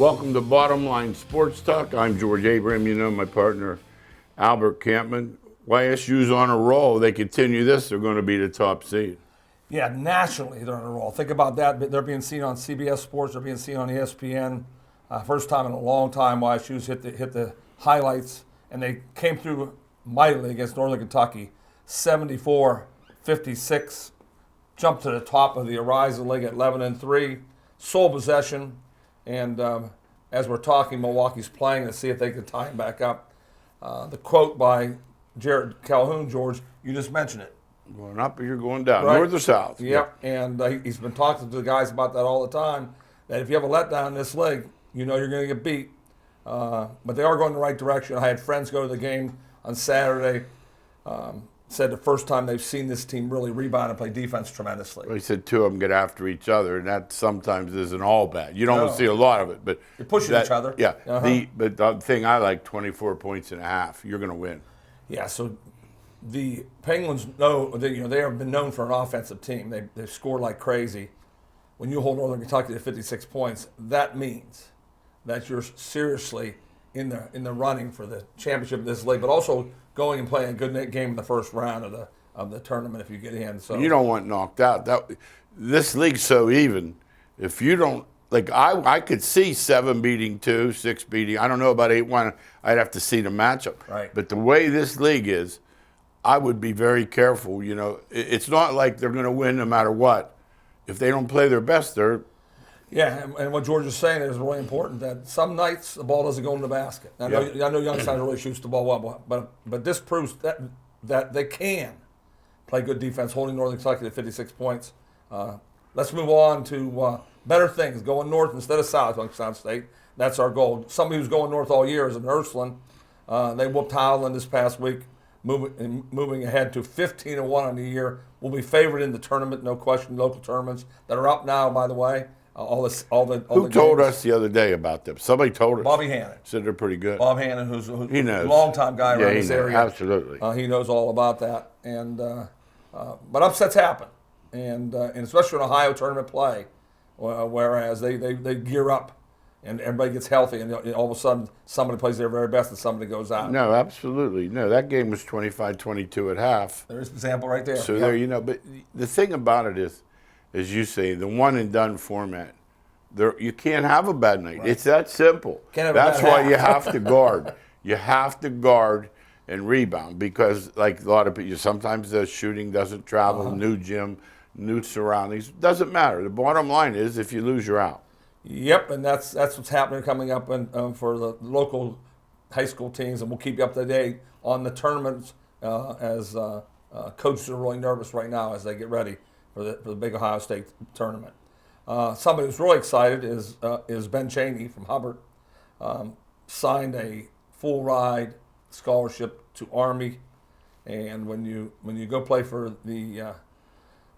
Welcome to Bottom Line Sports Talk. I'm George Abraham. You know my partner, Albert Campman. YSU's on a roll. They continue this, they're going to be the top seed. Yeah, nationally they're on a roll. Think about that. They're being seen on CBS Sports. They're being seen on ESPN. First time in a long time YSU's hit the highlights, and they came through mightily against Northern Kentucky, 74-56. Jumped to the top of the Horizon League at 11-3. Sole possession, and as we're talking, Milwaukee's playing to see if they can tie him back up. The quote by Jared Calhoun, George, you just mentioned it. Going up or you're going down, Right. north or south. Yep, and he's been talking to the guys about that all the time, that if you have a letdown in this league, you know you're going to get beat. But they are going in the right direction. I had friends go to the game on Saturday, said the first time they've seen this team really rebound and play defense tremendously. They said two of them get after each other, and that sometimes isn't all bad. You don't No. see a lot of it, but You're pushing each other. Yeah, Uh-huh. but the thing I like, 24 points and a half. You're going to win. Yeah, so the Penguins know that they have been known for an offensive team. They score like crazy. When you hold Northern Kentucky to 56 points, that means that you're seriously in the running for the championship of this league, but also going and playing a good game in the first round of the tournament if you get in. So You don't want knocked out. This league's so even. If you don't, like I could see 7 beating 2, 6 beating. I don't know about 8-1. I'd have to see the matchup. Right. But the way this league is, I would be very careful. It's not like they're going to win no matter what. If they don't play their best, they're. Yeah, and what George is saying is really important, that some nights the ball doesn't go in the basket. I know Youngstown really shoots the ball well, but this proves that they can play good defense, holding Northern Kentucky to 56 points. Let's move on to better things, going north instead of south, Youngstown State. That's our goal. Somebody who's going north all year is an Ursuline. They whooped Highland this past week, moving ahead to 15-1 on the year. Will be favored in the tournament, no question. Local tournaments that are up now, by the way. Who told us the other day about them? Somebody told us. Bobby Hannon. Said they're pretty good. Bob Hannon, who's he knows. a longtime guy around this area. Absolutely. He knows all about that. And but upsets happen, and especially in Ohio tournament play, whereas they gear up and everybody gets healthy, and all of a sudden somebody plays their very best and somebody goes out. No, absolutely. No, that game was 25-22 at half. There's an example right there. So Yep. there, but the thing about it is, as you say, the one and done format. You can't have a bad night. Right. It's that simple. That's why you have to guard. You have to guard and rebound, because, like a lot of people, sometimes the shooting doesn't travel. New gym, new surroundings, doesn't matter. The bottom line is, if you lose, you're out. Yep, and that's what's happening coming up for the local high school teams, and we'll keep you up to date on the tournaments as coaches are really nervous right now as they get ready for the big Ohio State tournament. Somebody who's really excited is Ben Chaney from Hubbard. Signed a full ride scholarship to Army, and when you go play for the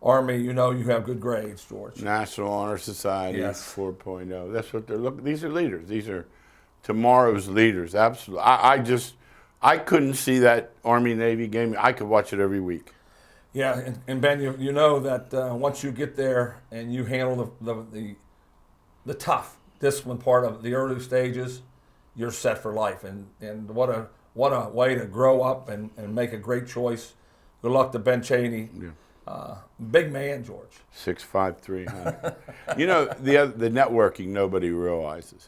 Army, you have good grades, George. National Honor Society, yes. 4.0. That's what they're looking. These are leaders. These are tomorrow's leaders. Absolutely. I couldn't see that Army-Navy game. I could watch it every week. Yeah, and Ben, you know that once you get there and you handle the tough discipline part of the early stages, you're set for life. And what a way to grow up and make a great choice. Good luck to Ben Chaney. Yeah. Big man, George. 6'5", 300. The networking nobody realizes.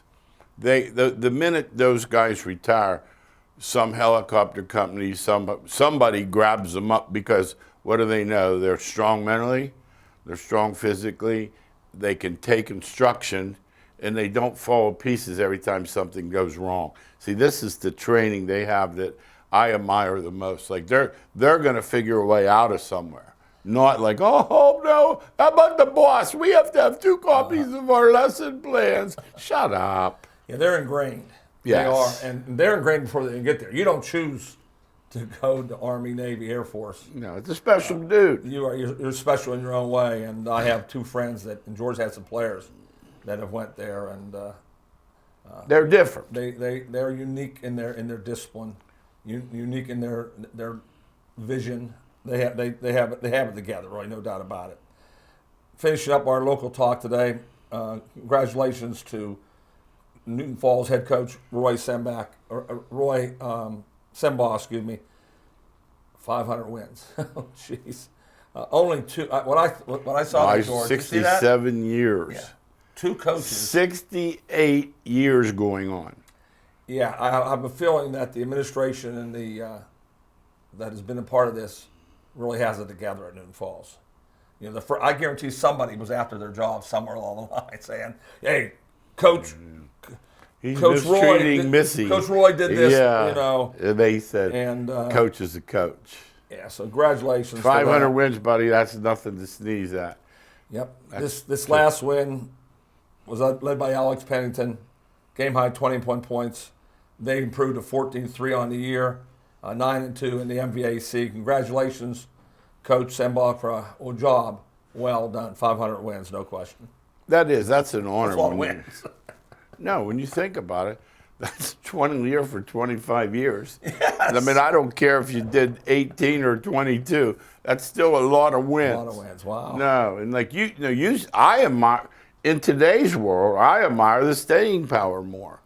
The minute those guys retire, some helicopter company, somebody grabs them up, because what do they know? They're strong mentally, they're strong physically, they can take instruction, and they don't fall to pieces every time something goes wrong. See, this is the training they have that I admire the most. Like they're going to figure a way out of somewhere. Not like, oh no, how about the boss? We have to have 2 copies of our lesson plans. Shut up. Yeah, they're ingrained. Yes. They are, and they're ingrained before they get there. You don't choose to go to Army, Navy, Air Force. No, it's a special dude. You're special in your own way, and I have 2 friends and George had some players that have went there, and they're different. They're unique in their discipline, unique in their vision. They have it together, really, no doubt about it. Finishing up our local talk today, congratulations to Newton Falls head coach Roy Sembaugh, excuse me, 500 wins. Oh, jeez. Only two. When I saw that, George, you see that? 67 years. Yeah. Two coaches. 68 years going on. Yeah, I have a feeling that the administration and that has been a part of this really has it together at Newton Falls. You know, I guarantee somebody was after their job somewhere along the line, saying, "Hey, Coach, He's Coach Roy, mistreating Missy. Coach Roy did this." Yeah. You know, They said, and "Coach is a coach." yeah. So congratulations. 500 wins, buddy. That's nothing to sneeze at. Yep. This last win was led by Alex Pennington, game high 21 points. They improved to 14-3 on the year, 9-2 in the MVAC. Congratulations, Coach Sembaugh, for a job well done. 500 wins, no question. That's an honor. That's a lot of wins. No, when you think about it, that's 20 a year for 25 years. Yes. I mean, I don't care if you did 18 or 22. That's still a lot of wins. A lot of wins, wow. No, and like I admire, in today's world, I admire the staying power more.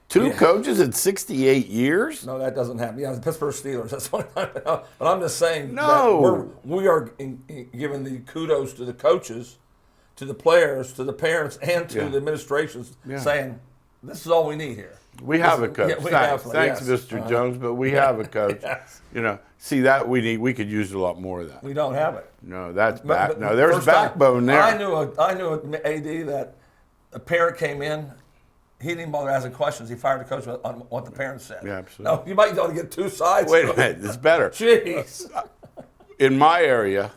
Two coaches in 68 years? No, that doesn't happen. Yeah, the Pittsburgh Steelers. That's what but I'm just saying no. that we are giving the kudos to the coaches, to the players, to the parents, and to the administrations, saying this is all we need here. We have a coach. Thanks, Mr. Jones, but we have a coach. Yes. You know, see that we could use a lot more of that. We don't have it. No, that's back. No, there's backbone there. I knew an AD that a parent came in. He didn't even bother asking questions. He fired the coach on what the parents said. Yeah, absolutely. No, you might want to get two sides. Wait a minute, it's better. Jeez. In my area,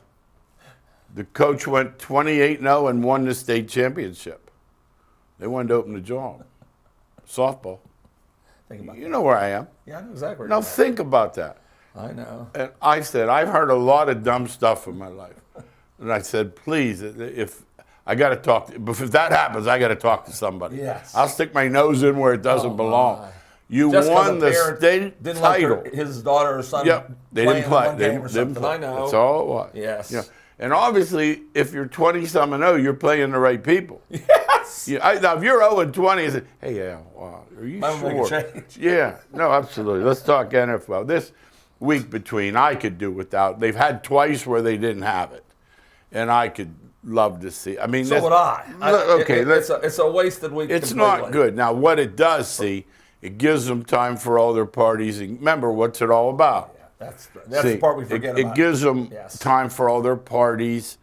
the coach went 28-0 and won the state championship. They wanted to open the job. Softball. Think about you know where I am. Yeah, I know exactly where now you're at. Think about that. I know. And I said, I've heard a lot of dumb stuff in my life. And I said, please, if I got to talk, if that happens, I got to talk to somebody. Yes. I'll stick my nose in where it doesn't belong. My. You Just won the parent state didn't title. Like his daughter or son. Yep, they didn't play. One game or something. I know. That's all it was. Yes. Yeah. And obviously, if you're 20-something and 0, you're playing the right people. Yes. Yeah. Now, if you're 0 and 20, you say, hey, are you Might sure? make a change. Yeah. No, absolutely. Let's talk NFL. This week between, I could do without. They've had twice where they didn't have it, and I could love to see. I mean, so would I. Okay, it's a wasted week. It's completely. not good. Now, what it does see, it gives them time for all their parties. And remember, what's it all about? Yeah, that's the part we forget about. It gives them time for all their parties.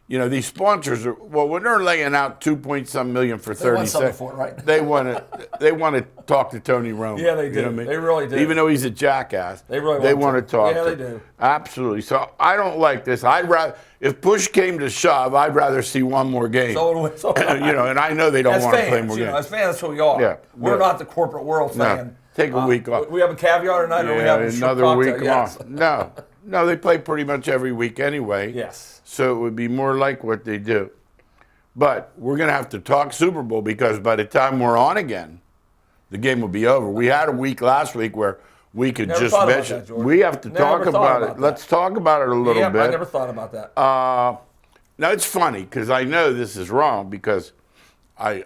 You know, these sponsors are, well, when they're laying out 2-point-some million for 30 seconds, for it, right? they want to talk to Tony Romo. Yeah, they do. You know what I mean? They really do. Even though he's a jackass, they want to talk. Yeah, to they do. Absolutely. So I don't like this. I'd rather, if push came to shove, I'd rather see one more game. So you know, and I know they don't want to play more games. As fans, that's who we are. Yeah, we're not the corporate world saying, take a week off. We have a caviar tonight, or we have another week yes. off. No, they play pretty much every week anyway. Yes. So it would be more like what they do. But we're going to have to talk Super Bowl because by the time we're on again, the game will be over. We had a week last week where we could just mention. We have to talk about it. Let's talk about it a little bit. I never thought about that. Now, it's funny because I know this is wrong because I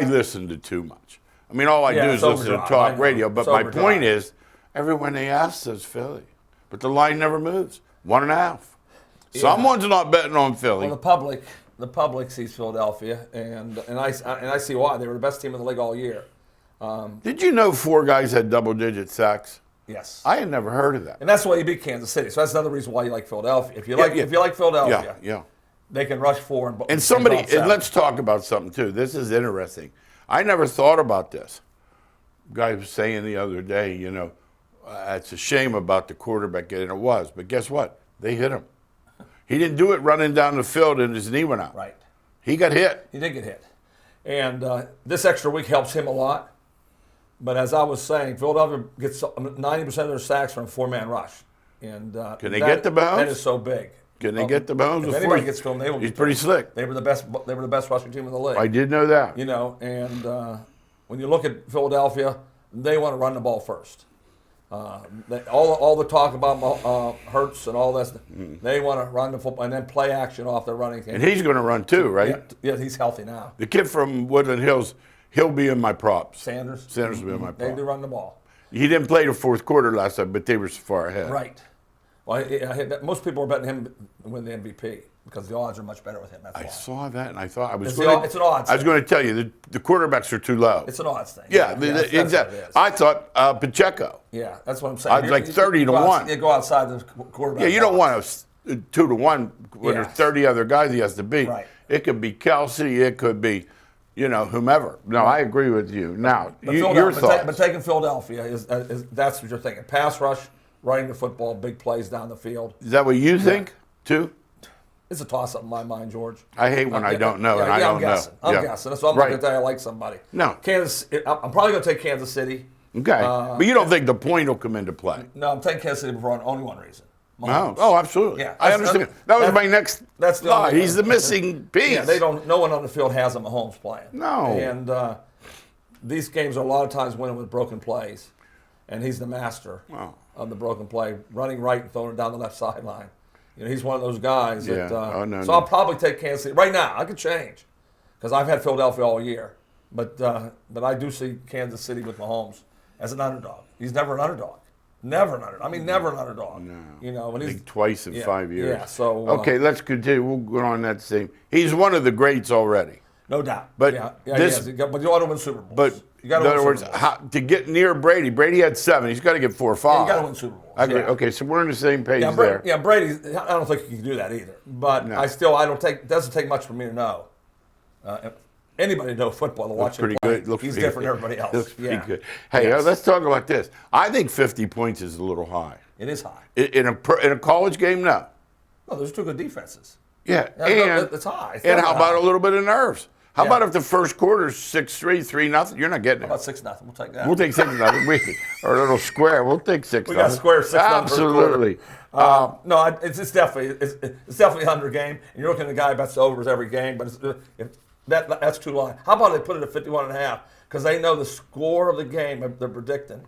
listen to too much. I mean, all I do is listen to talk radio. But my point is, everyone they ask says Philly. But the line never moves. 1.5. Yeah. Someone's not betting on Philly. Well, the public sees Philadelphia, and I see why. They were the best team in the league all year. Did you know 4 guys had double-digit sacks? Yes. I had never heard of that. And that's why you beat Kansas City. So that's another reason why you like Philadelphia. If you like Philadelphia, they can rush 4 and somebody. And let's talk about something too. This is interesting. I never thought about this. Guy was saying the other day, you know, it's a shame about the quarterback getting it was, but guess what? They hit him. He didn't do it running down the field and his knee went out. Right. He got hit. He did get hit. And this extra week helps him a lot. But as I was saying, Philadelphia gets 90% of their sacks from 4-man rush. And can they get the Mahomes? That is so big. Can they get the Mahomes? If anybody gets to him, they will. He's pretty slick. They were the best rushing team in the league. I did know that. You know, and when you look at Philadelphia, they want to run the ball first. All the talk about Hurts and all this, they want to run the football and then play action off their running game. And he's going to run too, right? Yeah, he's healthy now. The kid from Woodland Hills, He'll be in my props. Sanders Sanders will be in my They props. do run the ball. He didn't play the fourth quarter last time, but they were so far ahead. Right. Well, most people are betting him to win the MVP because the odds are much better with him. That's why. I saw that, and I thought I was It's going. it's an odds I was thing. going to tell you the quarterbacks are too low. It's an odds thing. Yeah, that's exactly. what it is. I thought Pacheco. Yeah, that's what I'm saying. Odds like 30 to 1. You go outside the quarterback. Yeah, you don't box. want a 2 to 1 when Yeah. there's 30 other guys he has to beat. Right. It could be Kelsey. It could be, whomever. No, I agree with you. Now, But your thoughts. But taking Philadelphia is that's what you're thinking. Pass rush, running the football, big plays down the field. Is that what you think, too? It's a toss-up in my mind, George. I hate when I don't know, and I I'm don't guessing. know. I'm Yeah. guessing. That's what I'm Right. going to tell you. I like somebody. No. I'm probably going to take Kansas City. Okay. But you don't think the point will come into play? No, I'm taking Kansas City for only one reason. No. Mahomes. Oh, absolutely. Yeah. I understand. That was my next That's the thought. only- He's the missing piece. Yeah, no one on the field has a Mahomes playing. No. And these games are a lot of times winning with broken plays, and he's the master of the broken play, running right and throwing it down the left sideline. He's one of those guys. Yeah. That, so I'll probably take Kansas City right now. I could change because I've had Philadelphia all year, but I do see Kansas City with Mahomes as an underdog. He's never an underdog. Never an underdog. I mean, never an underdog. No. When I he's think twice in 5 years. Yeah. So okay, let's continue. We'll go on that same. He's one of the greats already. no doubt. But this, but you ought to win Super Bowls. But you got in to other win words, Super Bowls. to get near Brady, Brady had 7. He's got to get 4 or 5. You got to win Super Bowls. I agree. Yeah. Okay, so we're on the same page Yeah, there. Brady. I don't think he can do that either. But No. I don't take. It doesn't take much for me to know. Anybody know football to watch him Pretty play. good. Looks He's pretty different good. than everybody else. Looks pretty Yeah. good. Hey, Yes. let's talk about this. I think 50 points is a little high. It is high. In a college game, no. No, those are two good defenses. Yeah, No, and it's high. It's and how definitely about high. a little bit of nerves? How Yeah. about if the first quarter's 6-3, 3-0? You're not getting How it. about 6-0? We'll take that. We'll take 6-0. Or a little square. We'll take 6-0. We got square 6-0 first quarter. Absolutely. No, it's definitely under game. And you're looking at the guy bets overs every game, but that's too long. How about they put it at 51.5? Because they know the score of the game they're predicting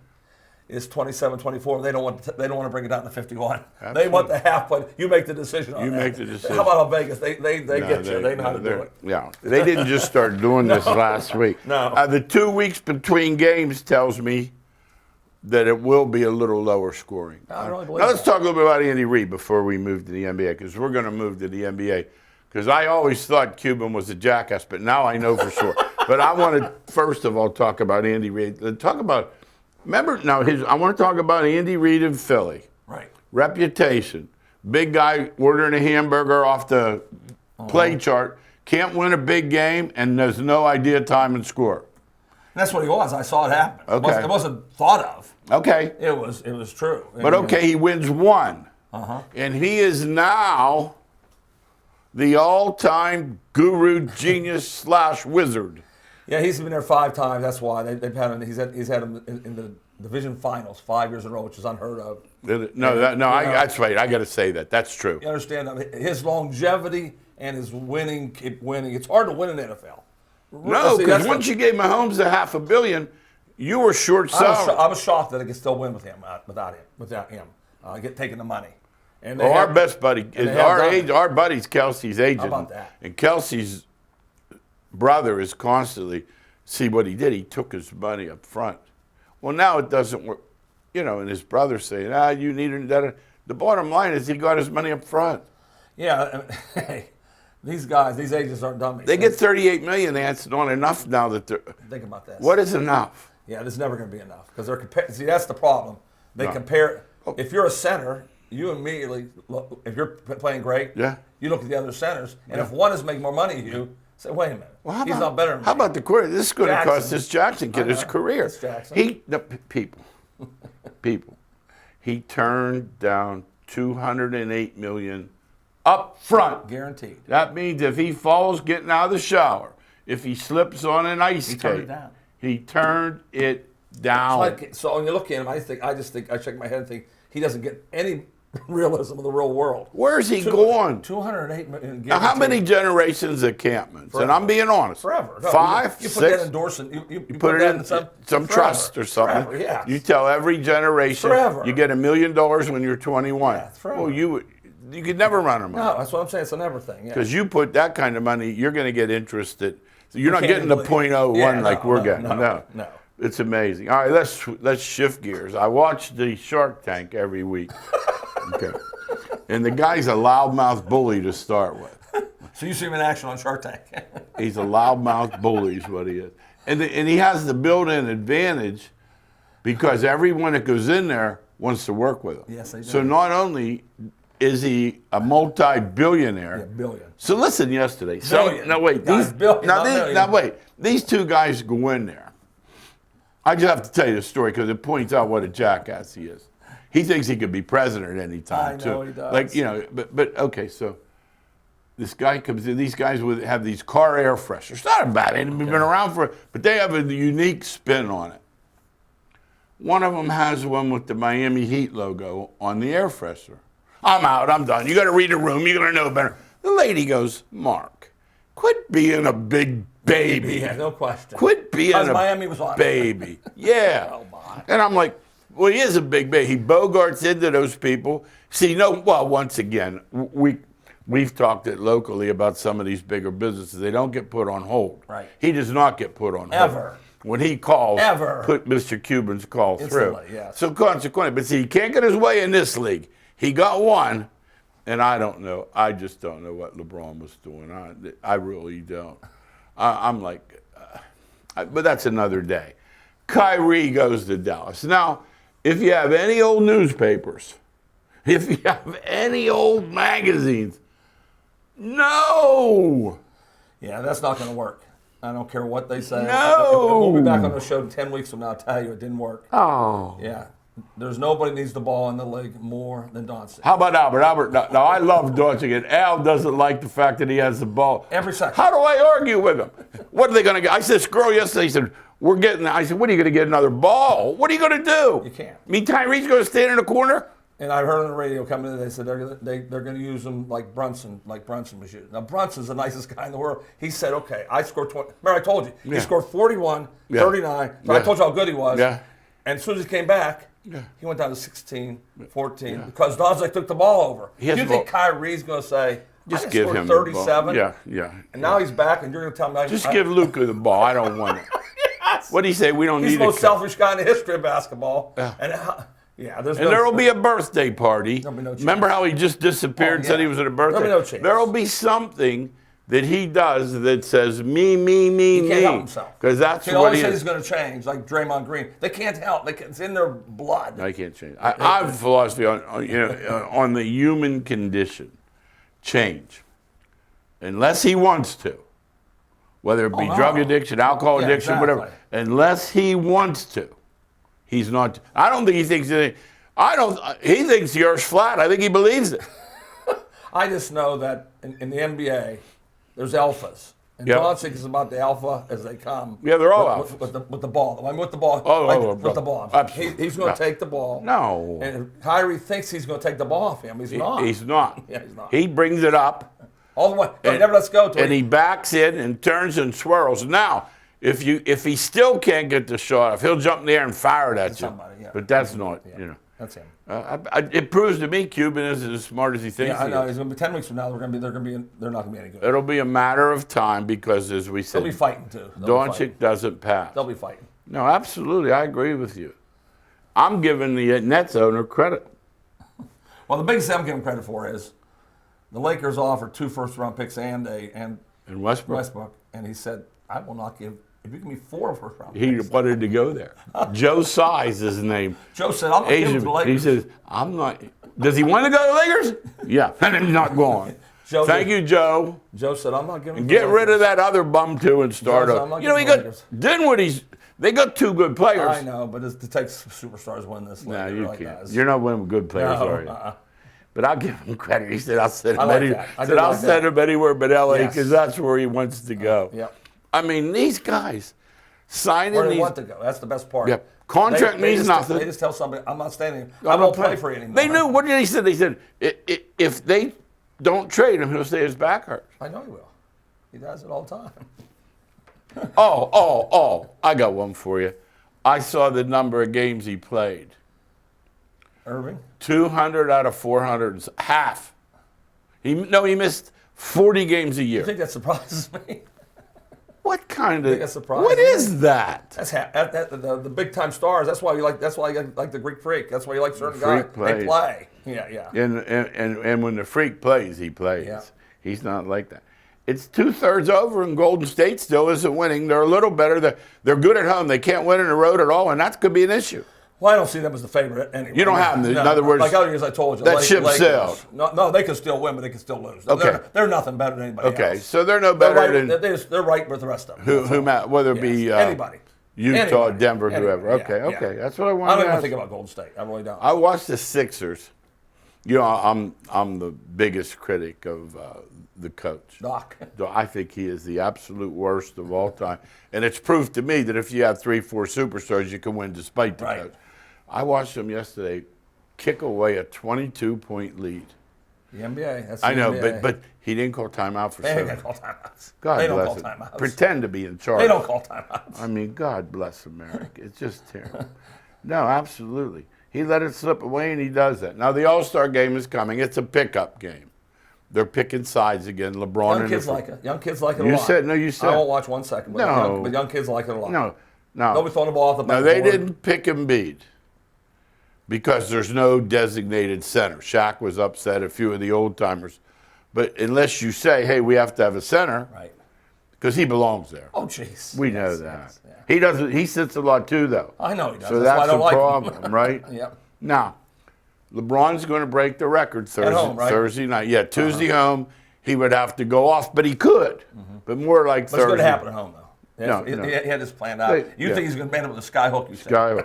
is 27-24. They don't want to bring it down to 51. Absolutely. They want the half, but you make the decision on You that. make the decision. How about Vegas? They No, get you. They know how to do it. Yeah, they didn't just start doing this last week. No. The 2 weeks between games tells me that it will be a little lower scoring. I really believe Now let's that. talk a little bit about Andy Reid before we move to the NBA, because we're going to move to the NBA. Because I always thought Cuban was a jackass, but now I know for sure. But I want to first of all talk about Andy Reid. I want to talk about Andy Reid in Philly. Right. Reputation. Big guy ordering a hamburger off the play chart. Can't win a big game, and there's no idea time and score. That's what he was. I saw it happen. Okay. It wasn't thought of. Okay. It was true. But okay, he wins 1. And he is now the all-time guru, genius / wizard. Yeah, he's been there 5 times. That's why they've had him. He's had him in the division finals 5 years in a row, which is unheard of. That's right. I got to say that. That's true. You understand? I mean, his longevity and his winning, keep winning. It's hard to win in the NFL. No, See, because that's once you gave Mahomes $500 million, you were short selling. I was shocked that I could still win with him without him. Get taking the money. And Well, our best buddy is they have done it. our buddy's Kelsey's agent. How about that? And Kelsey's brother is constantly, see what he did, he took his money up front. Well, now it doesn't work. And his brother's saying, you need it. The bottom line is he got his money up front. Yeah, hey, these guys, these agents aren't dummies. They get $38 million. That's not enough now that they're. Think about this. What is enough? Yeah, this is never going to be enough because they're comparing. See, that's the problem. They compare. If you're a center, you immediately look. If you're playing great, Yeah. you look at the other centers, and if one is making more money than you, say, wait a minute, Well, he's not better than me. How about the quarter? This is going to Jackson. cost this Jackson kid I his know. career. It's Jackson. People. He turned down $208 million up front. Guaranteed. That means if he falls getting out of the shower, if he slips on an ice skate, turned it down. he turned it down. So when you look at him, I just think I shake my head and think he doesn't get any realism of the real world. Where's he going? 208 million. Now, how many generations of Campmans? And I'm being honest. Forever. No, 5, you 6. put that endorsement. You Put it that in some some forever. trust or something. Forever, yeah. You tell every generation Forever. you get $1 million when you're 21. Yeah, it's forever. Well, you could never run them No, that's what I'm saying. It's a never thing. Yeah. because you put that kind of money, you're going to get interest at So you're not getting the .01 like we're getting. No. It's amazing. All right, let's shift gears. I watch the Shark Tank every week. Okay. And the guy's a loudmouth bully to start with. So you see him in action on Shark Tank. He's a loudmouth bully is what he is. And he has the built-in advantage because everyone that goes in there wants to work with him. Yes, they do. So not only is he a multi-billionaire. Yeah, billion. So listen yesterday. Billion. Now wait. These two guys go in there. I just have to tell you the story because it points out what a jackass he is. He thinks he could be president any time, too. I know he does. Like, but okay, so this guy comes in. These guys have these car air fresheners. It's not bad. They've been around but they have a unique spin on it. One of them has one with the Miami Heat logo on the air freshener. I'm out. I'm done. You got to read the room. You got to know better. The lady goes, Mark, quit being a big baby. Yeah, no question. Quit being a Miami was on baby. Yeah. Oh, my. And I'm like, well, he is a big baby. He bogarts into those people. See, once again, we've talked it locally about some of these bigger businesses. They don't get put on hold. Right. He does not get put on hold. Ever. When he calls, Ever. put Mr. Cuban's call Instantly, through. yes. So consequently, but see, he can't get his way in this league. He got one, and I don't know. I just don't know what LeBron was doing. I really don't. I'm like, but that's another day. Kyrie goes to Dallas. Now, if you have any old newspapers, if you have any old magazines, no. Yeah, that's not going to work. I don't care what they say. No. We'll be back on the show 10 weeks from now. I'll tell you it didn't work. Oh. Yeah. There's nobody needs the ball in the league more than Doncic. How about Albert? Albert, now I love Doncic, and Al doesn't like the fact that he has the ball. Every second. How do I argue with him? What are they going to get? I said, this girl yesterday, he said, I said, what are you going to get, another ball? What are you going to do? You can't. Me, Tyree's going to stand in the corner? And I heard on the radio coming in, they said they're going to use him like Brunson was used. Now, Brunson's the nicest guy in the world. He said, okay, I scored 20. Remember, I told you. Yeah. He scored 41, Yeah. 39. So I told you how good he was. Yeah. And as soon as he came back, he went down to 16, 14, because Doncic took the ball over. Do you think Kyrie's going to say, just I give scored him 37? the ball. Yeah. And now he's back, and you're going to tell me Just give Luka the ball. I don't want it. Yes. What do you say? We don't He's need the most selfish guy in the history of basketball. Yeah. And there will be a birthday party. There'll be no chance. Remember how he just disappeared and said he was at a birthday? There'll be no chance. There will be something that he does that says me. He can't help himself. Because that's he what always he says is. he's going to change, like Draymond Green. They can't help. It's in their blood. I can't change. I have a philosophy on the human condition. Change. Unless he wants to. Whether it be drug addiction, alcohol addiction, whatever. Unless he wants to. He's not. I don't think he thinks anything. He thinks the earth's flat. I think he believes it. I just know that in the NBA, there's alphas. And Doncic is about the alpha as they come. Yeah, they're all alphas. With the ball. I mean, with the ball. With the ball. He's going to take the ball. No. And Kyrie thinks he's going to take the ball off him. He's not. He's not. Yeah, he's not. He brings it up. All the way. He never lets go. And he backs in and turns and swirls. Now, if he still can't get the shot off, he'll jump in the air and fire it at you. But that's not, That's him. It proves to me Cuban isn't as smart as he thinks. Yeah, I know. He is. He's going to be 10 weeks from now. They're not going to be any good. It'll be a matter of time because, as we said, They'll be fighting too. Doncic doesn't pass. They'll be fighting. No, absolutely, I agree with you. I'm giving the Nets owner credit. Well, the biggest thing I'm giving credit for is the Lakers offered 2 first-round picks and Westbrook. and he said, "I will not give. If you give me 4 first-round He picks." wanted to go there. Joe Tsai is his name. Joe said, "I'm not giving to the Lakers." He says, "I'm not." Does he want to go to the Lakers? Yeah, and he's not going. Thank you, Joe. Joe said, "I'm not giving." Get rid of that other bum too and start Joe up. said, He got Dinwiddie's. They got 2 good players. I know, but to take superstars win this league, No, you really can't. does. You're not winning with good players, are you? But I'll give him credit. He said, "I'll send him anywhere but LA because that's where he wants to go." Yep. I mean, these guys signing Where these. they want to go. That's the best part. Yep. Contract means nothing. They just tell somebody, "I'm not staying. I won't play for you anymore." They knew. What did he say? They said, if they don't trade him, he'll say his back hurts. I know he will. He does it all the time. I got one for you. I saw the number of games he played. Irving? 200 out of 400, half. He missed 40 games a year. You think that surprises me? What kind of? Biggest surprise, What isn't is that? That's the big time stars. That's why you like. That's why you like the Greek Freak. That's why you like certain guys. Freak plays. They play. Yeah. And when the Freak plays, he plays. Yeah. He's not like that. It's 2/3 over, and Golden State still isn't winning. They're a little better. They're good at home. They can't win on the road at all, and that could be an issue. Well, I don't see them as the favorite anyway. You don't have them. In other words, like other years I told you, that ship sailed. No, they can still win, but they can still lose. Okay. They're nothing better than anybody else. Okay, so they're no better than they're right with the rest of them. whether it be anybody. Utah, Anybody. Denver, Anybody. whoever. Okay. That's what I I wanted don't to even ask. think about Golden State. I really don't. I watched the Sixers. You know, I'm the biggest critic of the coach. Doc. I think he is the absolute worst of all time. And it's proof to me that if you have 3, 4 superstars, you can win despite the Right. coach. I watched him yesterday kick away a 22-point lead. The NBA. That's the I know, NBA. but he didn't call timeout for They ain't serving. gonna call timeouts. God they don't bless call him. timeouts. Pretend to be in charge. They don't call timeouts. I mean, God bless America. It's just terrible. No, absolutely. He let it slip away, and he does that. Now, the All-Star game is coming. It's a pickup game. They're picking sides again. LeBron Young and kids the, like it. Young kids like it a You lot. said- no, you said- I won't watch 1 second. But No. young kids like it a lot. No. They'll be throwing the ball off the No, backboard. they didn't pick Embiid because there's no designated center. Shaq was upset, a few of the old-timers. But unless you say, hey, we have to have a center, Right. because he belongs there. Oh, jeez. We know Yes, that. yes, yeah. He doesn't. He sits a lot too, though. I know he does. So That's why I that's don't a like him. problem, right? Yep. Now, LeBron's going to break the record Thursday, home, right? Thursday night. Yeah, Tuesday home, he would have to go off, but he could. But more like But Thursday. it's going to happen at home, though. No, he, no. he had this planned out. They- You yeah. think he's going to man up with a sky hook, you said. Guy.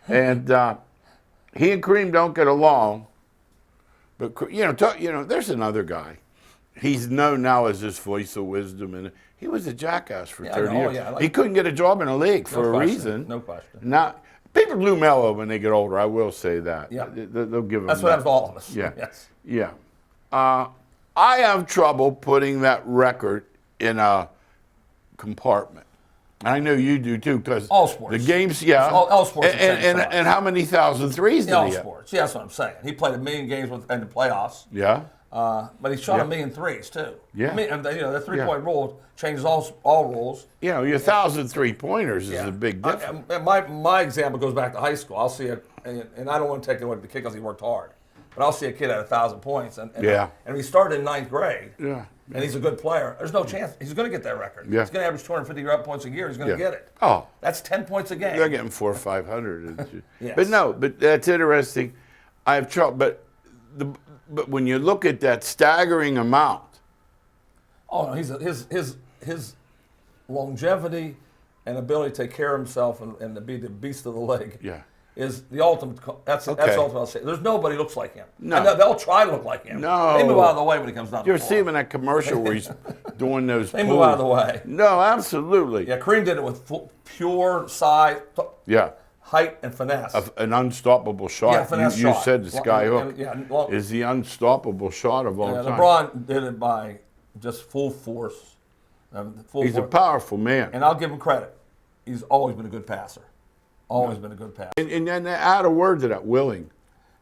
And he and Kareem don't get along. But there's another guy. He's known now as this voice of wisdom, and he was a jackass for Yeah, I 30 know. years. Yeah, I like He couldn't get a job in a league for a question. reason. No question. Now, people do mellow when they get older. I will say that. Yeah. They'll give them. That's what happens to all of us. Yeah. Yes. Yeah. I have trouble putting that record in a compartment. I know you do too, because All sports. the games, yeah. All sports are the same And, size. and how many thousand threes In did all he have? sports. Yeah, that's what I'm saying. He played 1,000,000 games in the playoffs. Yeah. But he shot Yeah. 1,000,000 threes, too. Yeah. The three-point rule changes all rules. You know, your 1,000 three-pointers is a big difference. And my example goes back to high school. I'll see and I don't want to take away the kid because he worked hard, but I'll see a kid at 1,000 points, and if he started in 9th grade, Yeah. and he's a good player, there's no chance he's going to get that record. Yeah. He's going to average 250 points a year. He's going to Yeah. get it. Oh. That's 10 points a game. They're getting 400 or 500. Yes. But that's interesting. I have trouble. But when you look at that staggering amount, Oh no, his longevity and ability to take care of himself and to be the beast of the league. Yeah. Is the ultimate. That's Okay. ultimate. I'll say. There's nobody looks like him. No. And they'll try to look like him. No. They move out of the way when it comes down to you ever the see him floor. in that commercial where he's doing those They move out of the pulls? way. No, absolutely. Yeah, Kareem did it with pure size, Yeah. height, and finesse. An unstoppable shot. Yeah, finesse you shot. said the sky hook Yeah, is the unstoppable shot of all yeah, time. LeBron did it by just full force. He's a powerful man. And I'll give him credit. He's always been a good passer. Always been a good passer. And add a word to that, willing.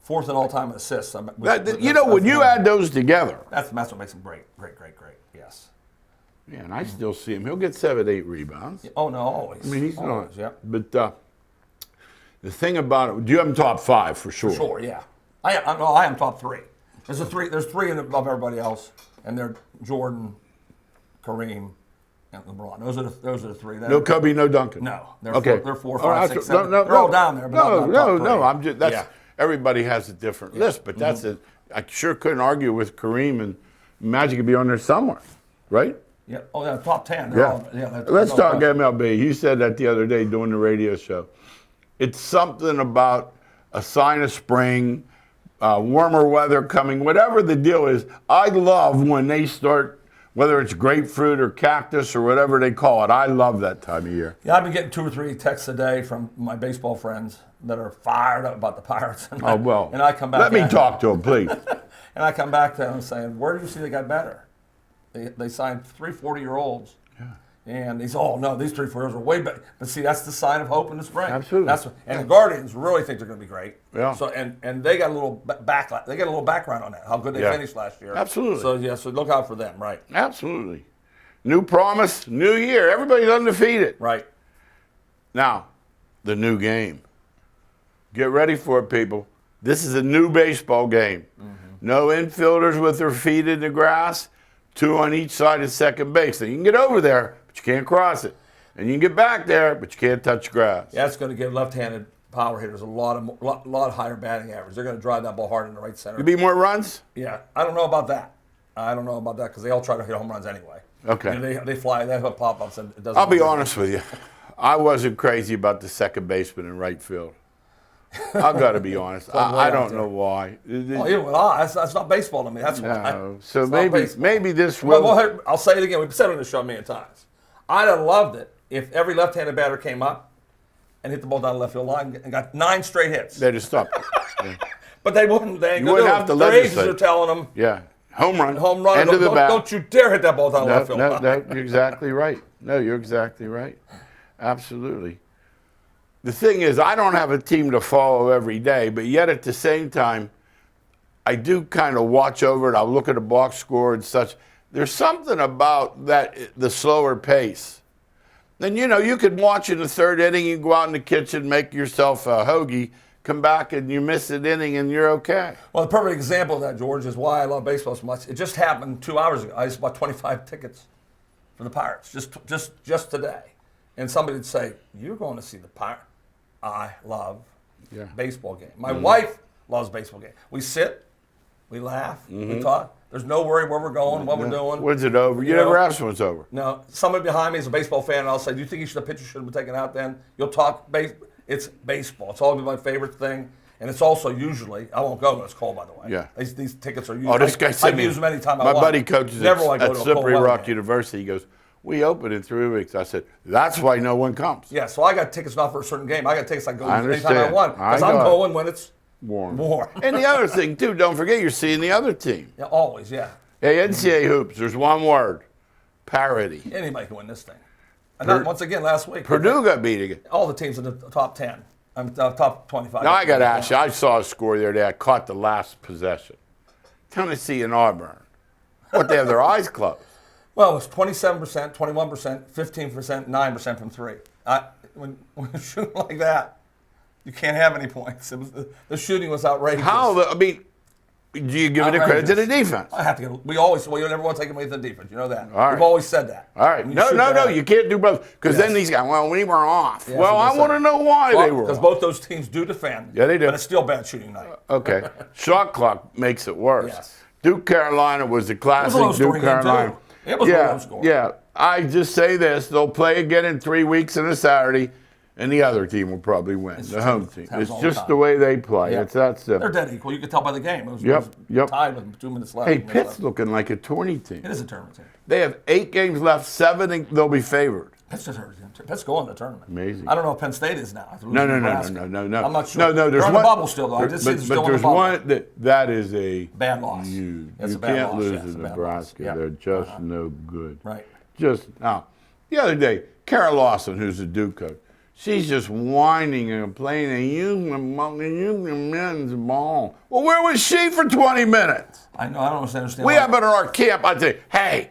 4th in all-time assists. When That's you add those together, that's what makes him great. Yes. yeah, and I still see him. He'll get 7, 8 rebounds. Oh no, always. I mean, he's always, not. Yep. But the thing about it, do you have him top 5 for sure? Sure, yeah. I am top 3. There's 3 above everybody else, and they're Jordan, Kareem, and LeBron. Those are the 3. No Kobe, no Duncan. No, they're Okay. 4, All right, 5, 6, so- 7. They're all down there, but not top 3. I'm just that's Yeah. everybody has a different list, but that's it. I sure couldn't argue with Kareem and Magic could be on there somewhere, right? Yeah. Oh, yeah, top 10. They're Yeah. all, yeah. Let's no talk question. MLB. You said that the other day doing the radio show. It's something about a sign of spring, warmer weather coming, whatever the deal is. I love when they start, whether it's grapefruit or cactus or whatever they call it. I love that time of year. Yeah, I've been getting 2 or 3 texts a day from my baseball friends that are fired up about the Pirates. And Oh, well, and I come back. let me at talk to them, please. And I come back to them saying, "Where did you see they got better? They signed 3 40-year-olds." Yeah. And he's, "Oh no, these 3 40-year-olds are way better." But see, that's the sign of hope in the spring. Absolutely. And the Guardians really think they're going to be great. Yeah. So and they got a little They got a little background on that. How good they Yeah. finished last year. Absolutely. So look out for them, right? Absolutely. New promise, new year. Everybody's undefeated. Right. Now, the new game. Get ready for it, people. This is a new baseball game. No infielders with their feet in the grass, 2 on each side of second base. Now, you can get over there, but you can't cross it. And you can get back there, but you can't touch grass. Yeah, that's going to give left-handed power hitters a lot higher batting average. They're going to drive that ball hard in the right center. Could be more runs? Yeah, I don't know about that. Because they all try to hit home runs anyway. Okay. And they fly, they have pop-ups, and it doesn't. I'll be honest with you. I wasn't crazy about the second baseman in right field. I've got to be honest. I don't know why. Even with that's not baseball to me. That's why. No. So maybe this will. Well, I'll say it again. We've said it on the show a million times. I'd have loved it if every left-handed batter came up and hit the ball down the left field line and got 9 straight hits. They just stopped. Yeah. But they wouldn't. They ain't You wouldn't have to Their agents legislate. are telling them. Yeah. Home run. Home run. End of the bat. Don't you dare hit that ball down the left field No, line. you're exactly right. No, you're exactly right. Absolutely. The thing is, I don't have a team to follow every day, but yet at the same time, I do kind of watch over it. I'll look at the box score and such. There's something about that, the slower pace. Then, you could watch in the third inning, you go out in the kitchen, make yourself a hoagie, come back and you miss an inning and you're okay. Well, the perfect example of that, George, is why I love baseball so much. It just happened 2 hours ago. I just bought 25 tickets for the Pirates, just today. And somebody would say, "You're going to see the Pirates." I love baseball game. My wife loves baseball game. We sit, we laugh, we talk. There's no worry where we're going, what we're doing. When's it over? You never ask when it's over. No, somebody behind me is a baseball fan, and I'll say, "Do you think the pitcher should have been taken out then?" You'll talk It's baseball. It's always my favorite thing. And it's also usually, I won't go when it's cold, by the way. Yeah. These tickets are usually, Oh, this guy sent me. I use them anytime I my want. buddy coaches Never will I go at to a Slippery cold Rock weather game. University. He goes, "We open in 3 weeks." I said, "That's why no one comes." Yeah, so I got tickets not for a certain game. I got tickets I go I anytime I understand. want. Because I I'm got it. going when it's Warm. And the other thing, too, don't forget you're seeing the other team. Yeah, always, yeah. Hey, NCAA hoops, there's one word: parity. Anybody can win this thing. And then, once again, last week, Purdue got beat again. all the teams in the top 10. Top 25. Now, I got to ask you, I saw a score the other day. I caught the last possession. Tennessee and Auburn. What, they have their eyes closed? Well, it was 27%, 21%, 15%, 9% from 3. When you're shooting like that, you can't have any points. The shooting was outrageous. Do you give it a credit to the defense? I have to get. You never want to take away the defense. You know that. All right. We've always said that. All right. No, you can't do both. Because then these guys, we were off. Yeah, well, I want to know why they were Because off. both those teams do defend. Yeah, they do. But it's still bad shooting night. Okay. Shot clock makes it worse. Yes. Duke Carolina was the classic It was a low Duke scoring game, Carolina. too. It was a low score. Yeah. I just say this: they'll play again in 3 weeks and a Saturday, and the other team will probably win. The home team. Happens It's all the just time. the way they play. Yeah. It's that simple. They're dead equal. You could tell by the game. It was, Yep, it was yep. tied with 2 minutes left. Hey, Pitt's looking like a tourney team. It is a tournament team. They have 8 games left, 7, and they'll be favored. Pitt's a tournament team. Pitt's going to the tournament. Amazing. I don't know if Penn State is now. No. I'm not sure. No, there's They're on one. the bubble still, though. I did see they're still on the there's bubble. one that is a Bad loss. huge. It's You a bad can't loss, lose yes, to a bad loss. Nebraska. Yeah. They're just no good. Right. Just now, the other day, Kara Lawson, who's the Duke coach, she's just whining and complaining. You men's ball. Well, where was she for 20 minutes? I know. I don't understand. We have at our camp. I'd say, hey,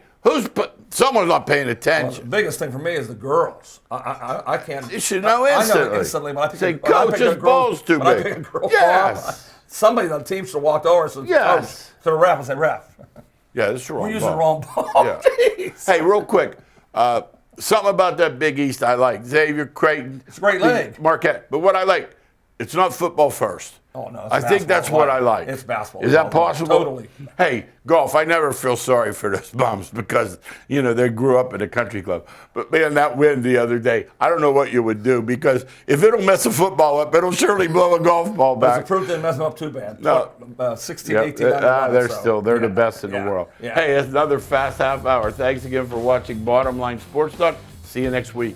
someone's not paying The attention. biggest thing for me is the girls. I can't. You should know I instantly. know instantly. When I pick Say, when I coach, pick a his girl- ball's too when I big. pick a girl Yes. ball, somebody on the team should have walked over and said, Yes. "Coach," to the ref and say, "Ref, Yeah, that's the wrong we're using the ball. wrong ball." Yeah. Jeez. Hey, real quick, something about that Big East I like. Xavier, Creighton. It's a great league. Marquette. But what I like, it's not football first. Oh, no, it's I think that's basketball. what I like. It's basketball. Is that possible? Totally. Hey, golf, I never feel sorry for those bums because, they grew up in a country club. But, man, that win the other day, I don't know what you would do because if it'll mess a football up, it'll surely blow a golf ball But back. the proof didn't mess them up too bad. No. 16, Yep. 18, 9, 11, They're so, the yeah. best in the Yeah. world. Yeah. Hey, it's another fast half hour. Thanks again for watching Bottom Line Sports Talk. See you next week.